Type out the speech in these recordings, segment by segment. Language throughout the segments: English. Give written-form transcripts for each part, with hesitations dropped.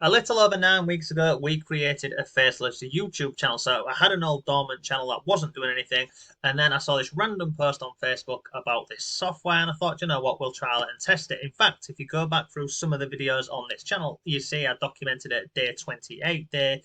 A little over 9 weeks ago, we created a Faceless YouTube channel. So I had an old dormant channel that wasn't doing anything, and then I saw this random post on Facebook about this software, and I thought, you know what, we'll trial it and test it. In fact, if you go back through some of the videos on this channel, you see I documented it at day 28, I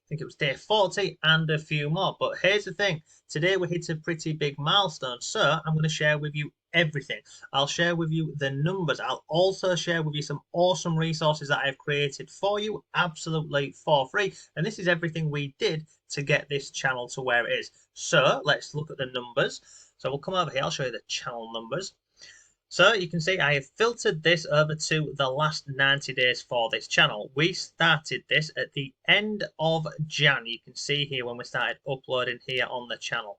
think it was day 40, and a few more. But here's the thing, today we hit a pretty big milestone, so I'm going to share with you everything. I'll share with you the numbers. I'll also share with you some awesome resources that I've created for you absolutely for free. And this is everything we did to get this channel to where it is. So let's look at the numbers. So we'll come over here. I'll show you the channel numbers. So you can see I have filtered this over to the last 90 days for this channel. We started this at the end of Jan. You can see here when we started uploading here on the channel.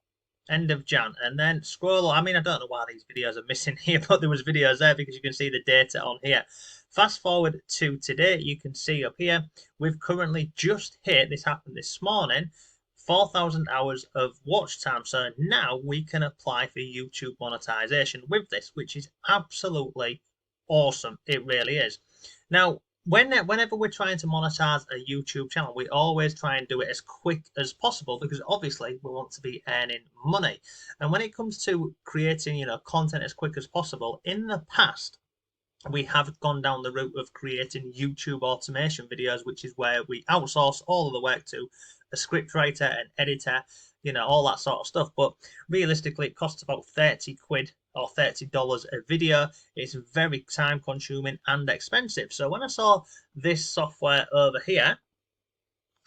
End of Jan, and then scroll. I mean, I don't know why these videos are missing here, but there was videos there because you can see the data on here. Fast forward to today, you can see up here we've currently just hit, this happened this morning, 4,000 hours of watch time. So now we can apply for YouTube monetization with this, which is absolutely awesome. It really is. Now, whenever we're trying to monetize a YouTube channel, we always try and do it as quick as possible because obviously we want to be earning money. And when it comes to creating, content as quick as possible, in the past, we have gone down the route of creating YouTube automation videos, which is where we outsource all of the work to a script writer, an editor, all that sort of stuff. But realistically, it costs about 30 quid or $30 a video. It's very time consuming and expensive. So when I saw this software over here,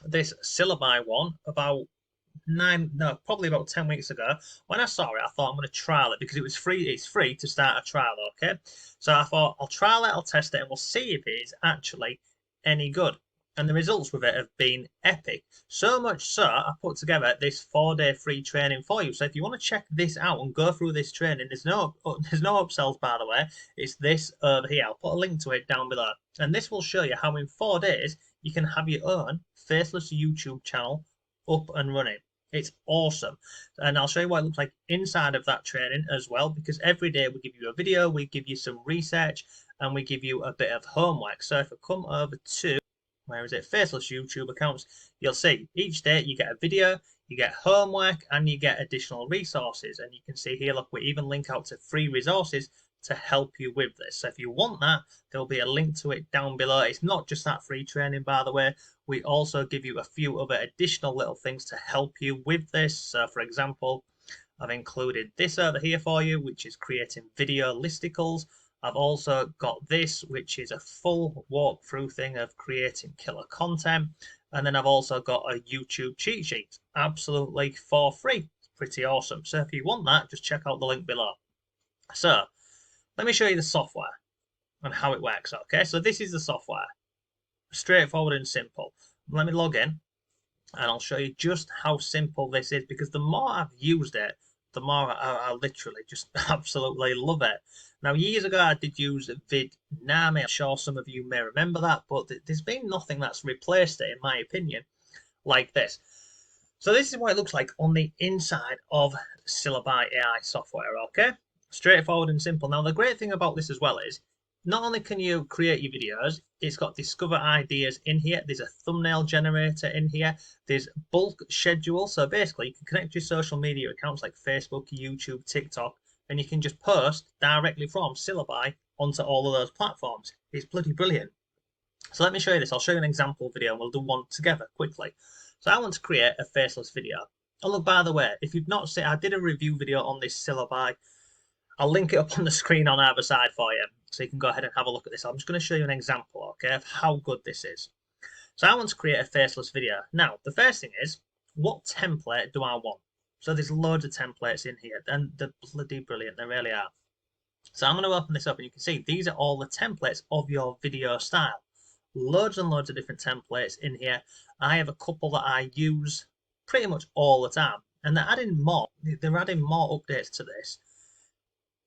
this Syllaby one, probably about 10 weeks ago, when I saw it, I thought I'm going to trial it because it was free. It's free to start a trial, okay? So I thought I'll trial it, I'll test it, and we'll see if it is actually any good. And the results with it have been epic. So much so, I put together this 4-day free training for you. So if you want to check this out and go through this training, there's no upsells, by the way. It's this over here. I'll put a link to it down below. And this will show you how in 4 days you can have your own Faceless YouTube channel up and running. It's awesome. And I'll show you what it looks like inside of that training as well, because every day we give you a video, we give you some research, and we give you a bit of homework. So if I come over to, where is it, Faceless YouTube accounts, you'll see each day you get a video, you get homework, and you get additional resources. And you can see here, look, we even link out to free resources to help you with this. So if you want that, there will be a link to it down below. It's not just that free training, by the way. We also give you a few other additional little things to help you with this. So for example, I've included this over here for you, which is creating video listicles. I've also got this, which is a full walkthrough thing of creating killer content. And then I've also got a YouTube cheat sheet, absolutely for free. It's pretty awesome. So if you want that, just check out the link below. So let me show you the software and how it works. Okay, so this is the software. Straightforward and simple. Let me log in and I'll show you just how simple this is, because the more I've used it, the more I literally just absolutely love it. Now, years ago, I did use Vid AI. I'm sure some of you may remember that, but there's been nothing that's replaced it, in my opinion, like this. So this is what it looks like on the inside of Syllaby AI software, okay? Straightforward and simple. Now, the great thing about this as well is, not only can you create your videos, it's got discover ideas in here. There's a thumbnail generator in here. There's bulk schedule. So basically, you can connect your social media accounts like Facebook, YouTube, TikTok, and you can just post directly from Syllaby onto all of those platforms. It's bloody brilliant. So let me show you this. I'll show you an example video and we'll do one together quickly. So I want to create a faceless video. Oh, look, by the way, if you've not seen, I did a review video on this Syllaby. I'll link it up on the screen on either side for you, so you can go ahead and have a look at this. I'm just going to show you an example, okay, of how good this is. So I want to create a faceless video. Now, the first thing is, what template do I want? So there's loads of templates in here, and they're bloody brilliant, they really are. So I'm going to open this up, and you can see these are all the templates of your video style. Loads and loads of different templates in here. I have a couple that I use pretty much all the time, and they're adding more updates to this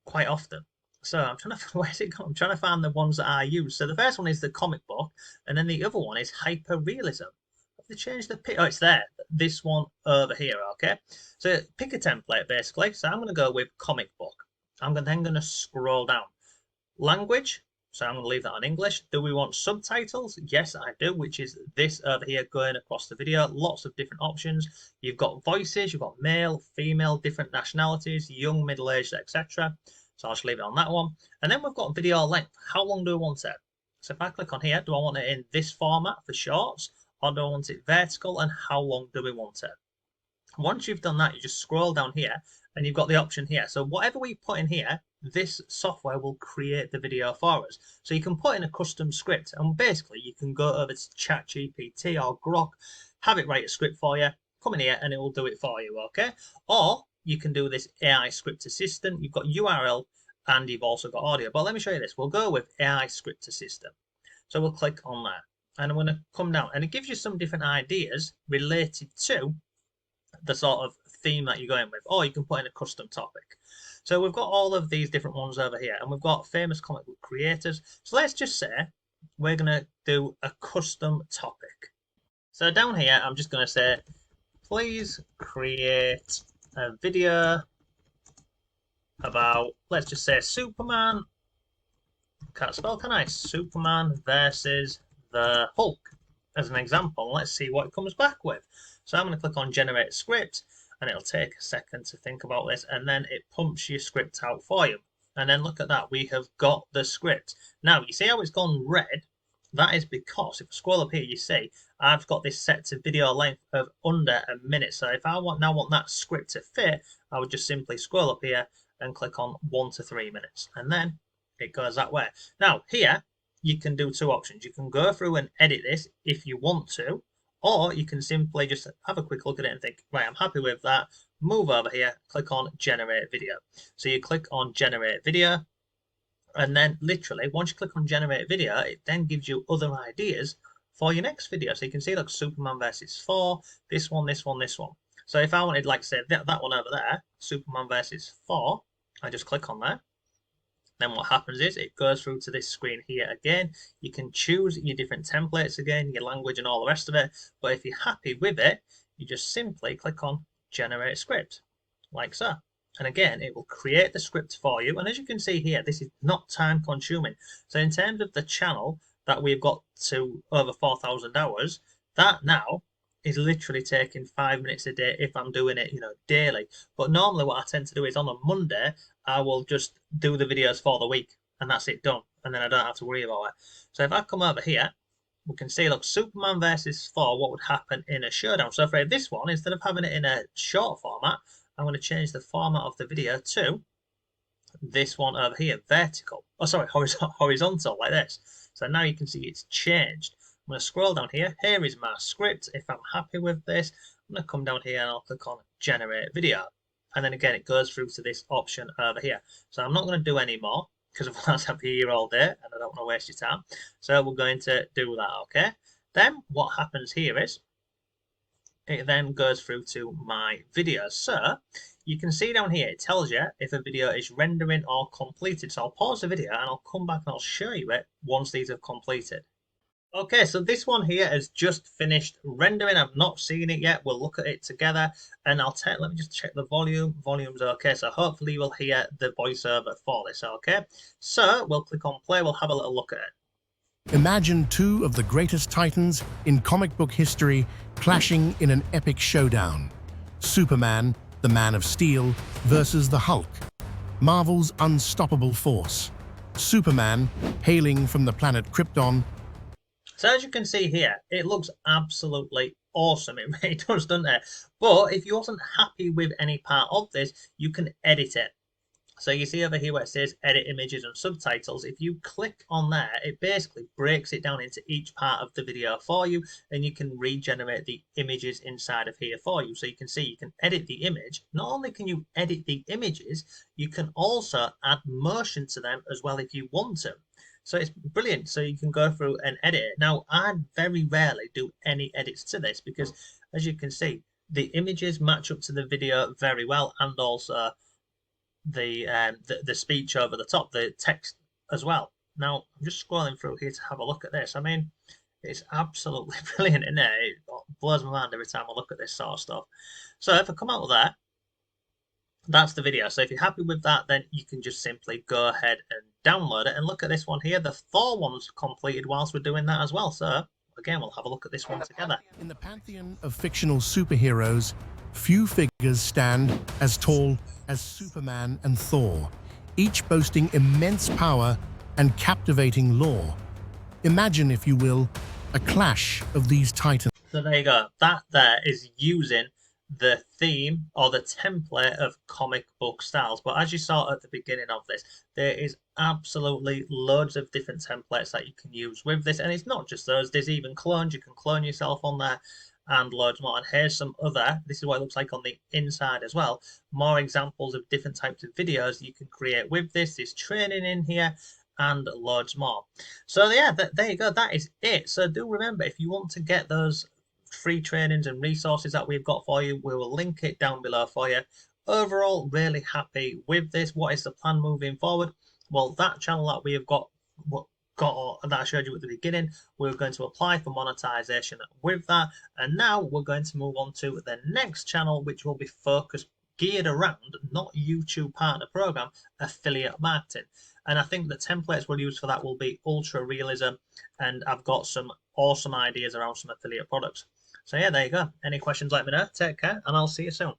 quite often. So I'm trying to, where's it gone? I'm trying to find the ones that I use. So the first one is the comic book, and then the other one is hyper realism. Have they changed the pic? Oh, it's there. This one over here, okay? So pick a template basically. So I'm going to go with comic book. I'm then going to scroll down. Language, So I'm going to leave that on English. Do we want subtitles? Yes, I do, which is this over here going across the video. Lots of different options. You've got voices, you've got male, female, different nationalities, young, middle-aged, etc. So I'll just leave it on that one. And then we've got video length. How long do we want it? So if I click on here, do I want it in this format for shorts, or do I want it vertical, and how long do we want it? Once you've done that, you just scroll down here and you've got the option here. So whatever we put in here, this software will create the video for us. So you can put in a custom script and basically you can go over to ChatGPT or Grok, have it write a script for you, come in here and it will do it for you, okay? Or you can do this AI script assistant. You've got URL and you've also got audio. But let me show you this. We'll go with AI script assistant. So we'll click on that and I'm going to come down and it gives you some different ideas related to the sort of theme that you're going with, or you can put in a custom topic. So we've got all of these different ones over here, and we've got famous comic book creators. So let's just say we're going to do a custom topic. So down here, I'm just going to say, please create a video about, let's just say Superman, can't spell, can I? Superman versus the Hulk as an example. Let's see what it comes back with. So I'm going to click on generate script and it'll take a second to think about this and then it pumps your script out for you. And then look at that, we have got the script. Now you see how it's gone red? That is because if I scroll up here you see I've got this set to video length of under a minute. So if I want that script to fit, I would just simply scroll up here and click on 1 to 3 minutes and then it goes that way. Now here you can do two options. You can go through and edit this if you want to, or you can simply just have a quick look at it and think, right, I'm happy with that. Move over here, click on generate video. So you click on generate video, and then literally once you click on generate video, it then gives you other ideas for your next video. So you can see like Superman versus Thor, this one, this one, this one. So if I wanted, like say that one over there, Superman versus Thor, I just click on that. Then what happens is it goes through to this screen here again. You can choose your different templates again, your language and all the rest of it. But if you're happy with it, you just simply click on generate script, like so. And again, it will create the script for you. And as you can see here, this is not time consuming. So in terms of the channel that we've got to over 4,000 hours, that now is literally taking 5 minutes a day if I'm doing it, daily. But normally what I tend to do is on a Monday, I will just do the videos for the week and that's it done. And then I don't have to worry about it. So if I come over here, we can see, look, Superman versus Thor, what would happen in a showdown. So for this one, instead of having it in a short format, I'm going to change the format of the video to this one over here, vertical. Oh, sorry, horizontal, like this. So now you can see it's changed. I'm going to scroll down here. Here is my script. If I'm happy with this, I'm going to come down here and I'll click on generate video. And then again, it goes through to this option over here. So I'm not going to do any more because otherwise I'll be here all day and I don't want to waste your time. So we're going to do that, okay? Then what happens here is it then goes through to my videos. So you can see down here, it tells you if a video is rendering or completed. So I'll pause the video and I'll come back and I'll show you it once these have completed. Okay, so this one here has just finished rendering. I've not seen it yet. We'll look at it together and let me just check the volume. Volume's okay, so hopefully you will hear the voiceover for this, okay? So we'll click on play. We'll have a little look at it. Imagine two of the greatest titans in comic book history clashing in an epic showdown. Superman, the Man of Steel, versus the Hulk, Marvel's unstoppable force. Superman, hailing from the planet Krypton. So as you can see here, it looks absolutely awesome. It really does, doesn't it? But if you wasn't happy with any part of this, you can edit it. So you see over here where it says edit images and subtitles. If you click on there, it basically breaks it down into each part of the video for you, and you can regenerate the images inside of here for you. So you can see you can edit the image. Not only can you edit the images, you can also add motion to them as well if you want to. So it's brilliant. So you can go through and edit it. Now, I very rarely do any edits to this because, as you can see, the images match up to the video very well, and also the speech over the top, the text as well. Now, I'm just scrolling through here to have a look at this. I mean, it's absolutely brilliant, isn't it? It blows my mind every time I look at this sort of stuff. So if I come out with that, that's the video. So if you're happy with that, then you can just simply go ahead and download it, and look at this one here. The Thor one's completed whilst we're doing that as well. So again, we'll have a look at this one together. In the pantheon of fictional superheroes, few figures stand as tall as Superman and Thor, each boasting immense power and captivating lore. Imagine, if you will, a clash of these titans. So there you go. That there is using the theme or the template of comic book styles. But as you saw at the beginning of this, there is absolutely loads of different templates that you can use with this. And it's not just those, there's even clones. You can clone yourself on there and loads more. And here's some other, this is what it looks like on the inside as well. More examples of different types of videos you can create with this. There's training in here and loads more. So yeah, there you go. That is it. So do remember, if you want to get those free trainings and resources that we've got for you, we will link it down below for you. Overall, really happy with this. What is the plan moving forward? Well, that channel that we have got that I showed you at the beginning, we're going to apply for monetization with that, and now we're going to move on to the next channel, which will be focused, geared around, not YouTube partner program, affiliate marketing. And I think the templates we'll use for that will be ultra realism, and I've got some awesome ideas around some affiliate products. So yeah, there you go. Any questions, let me know. Take care, and I'll see you soon.